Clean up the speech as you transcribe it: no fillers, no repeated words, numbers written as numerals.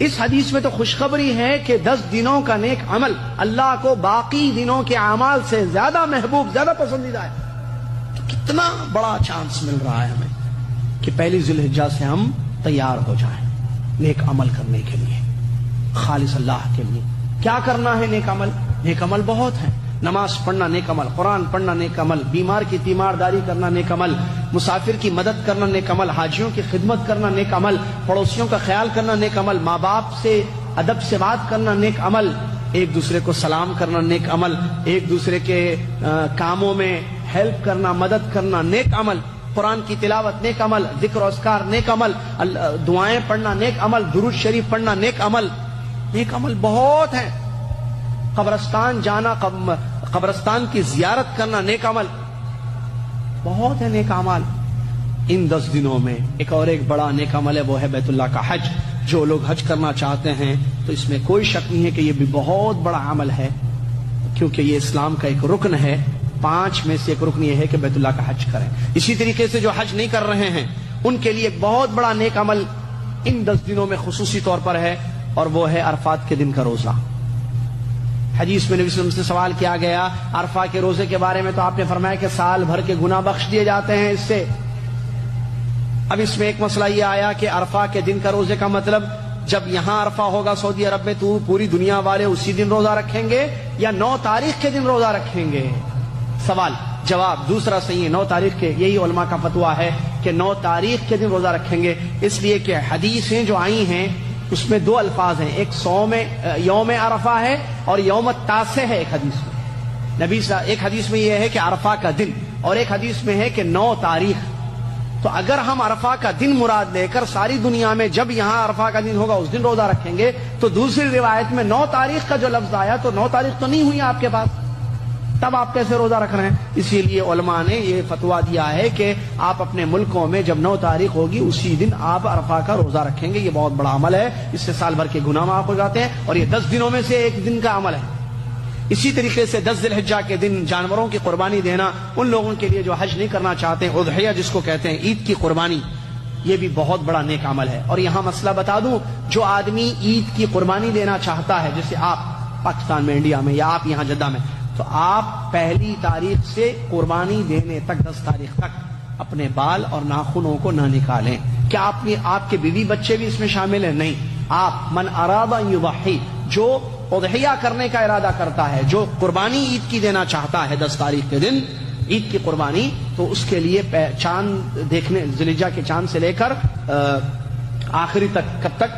اس حدیث میں تو خوشخبری ہے کہ 10 دنوں کا نیک عمل اللہ کو باقی دنوں کے اعمال سے زیادہ محبوب، زیادہ پسندیدہ ہے. تو کتنا بڑا چانس مل رہا ہے ہمیں کہ پہلی ذی الحجہ سے ہم تیار ہو جائیں نیک عمل کرنے کے لیے، خالص اللہ کے لیے. کیا کرنا ہے نیک عمل؟ نیک عمل بہت ہیں. نماز پڑھنا نیک عمل، قرآن پڑھنا نیک عمل، بیمار کی تیمارداری کرنا نیک عمل، مسافر کی مدد کرنا نیک عمل، حاجیوں کی خدمت کرنا نیک عمل، پڑوسیوں کا خیال کرنا نیک عمل، ماں باپ سے ادب سے بات کرنا نیک عمل، ایک دوسرے کو سلام کرنا نیک عمل، ایک دوسرے کے کاموں میں ہیلپ کرنا، مدد کرنا نیک عمل، قرآن کی تلاوت نیک عمل، ذکر و اذکار نیک عمل، دعائیں پڑھنا نیک عمل، درود شریف پڑھنا نیک عمل. نیک عمل بہت ہیں. قبرستان جانا، قبرستان کی زیارت کرنا نیک عمل بہت ہے. نیک عمل ان 10 دنوں میں ایک بڑا نیک عمل ہے، وہ ہے بیت اللہ کا حج. جو لوگ حج کرنا چاہتے ہیں تو اس میں کوئی شک نہیں ہے کہ یہ بھی بہت بڑا عمل ہے، کیونکہ یہ اسلام کا ایک رکن ہے. 5 میں سے ایک رکن یہ ہے کہ بیت اللہ کا حج کریں. اسی طریقے سے جو حج نہیں کر رہے ہیں ان کے لیے ایک بہت بڑا نیک عمل ان 10 دنوں میں خصوصی طور پر ہے، اور وہ ہے عرفات کے دن کا روزہ. حدیث میں نبی صلی اللہ علیہ وسلم سے سوال کیا گیا عرفہ کے روزے کے بارے میں، تو آپ نے فرمایا کہ سال بھر کے گناہ بخش دیے جاتے ہیں اس سے. اب اس میں ایک مسئلہ یہ آیا کہ عرفہ کے دن کا روزے کا مطلب جب یہاں عرفہ ہوگا سعودی عرب میں تو پوری دنیا والے اسی دن روزہ رکھیں گے یا 9 تاریخ کے دن روزہ رکھیں گے؟ سوال جواب دوسرا صحیح ہے، 9 تاریخ کے. یہی علماء کا فتویٰ ہے کہ 9 تاریخ کے دن روزہ رکھیں گے، اس لیے کہ حدیثیں جو آئی ہیں اس میں 2 الفاظ ہیں، ایک یوم عرفہ ہے اور یوم التاسع ہے. ایک حدیث میں ایک حدیث میں یہ ہے کہ عرفہ کا دن، اور ایک حدیث میں ہے کہ 9 تاریخ. تو اگر ہم عرفہ کا دن مراد لے کر ساری دنیا میں جب یہاں عرفہ کا دن ہوگا اس دن روزہ رکھیں گے، تو دوسری روایت میں 9 تاریخ کا جو لفظ آیا تو 9 تاریخ تو نہیں ہوئی آپ کے پاس، تب آپ کیسے روزہ رکھ رہے ہیں؟ اسی لیے علماء نے یہ فتویٰ دیا ہے کہ آپ اپنے ملکوں میں جب 9 تاریخ ہوگی اسی دن آپ عرفہ کا روزہ رکھیں گے. یہ بہت بڑا عمل ہے، اس سے سال بھر کے گناہ معاف ہو جاتے ہیں، اور یہ 10 دنوں میں سے ایک دن کا عمل ہے. اسی طریقے سے 10 ذی الحجہ کے دن جانوروں کی قربانی دینا ان لوگوں کے لیے جو حج نہیں کرنا چاہتے ہیں، اضحیہ جس کو کہتے ہیں، عید کی قربانی، یہ بھی بہت بڑا نیک عمل ہے. اور یہاں مسئلہ بتا دوں، جو آدمی عید کی قربانی دینا چاہتا ہے، جیسے آپ پاکستان میں، انڈیا میں، یا آپ یہاں جدہ میں، تو آپ 1 تاریخ سے قربانی دینے تک 10 تاریخ تک اپنے بال اور ناخنوں کو نہ نکالیں. کیا آپ کے بیوی بچے بھی اس میں شامل ہیں؟ نہیں. آپ من اراد ان یضحی، جو اضحیہ کرنے کا ارادہ کرتا ہے، جو قربانی عید کی دینا چاہتا ہے 10 تاریخ کے دن عید کی قربانی، تو اس کے لیے چاند دیکھنے، ذی الحجہ کے چاند سے لے کر آخری تک، کب تک؟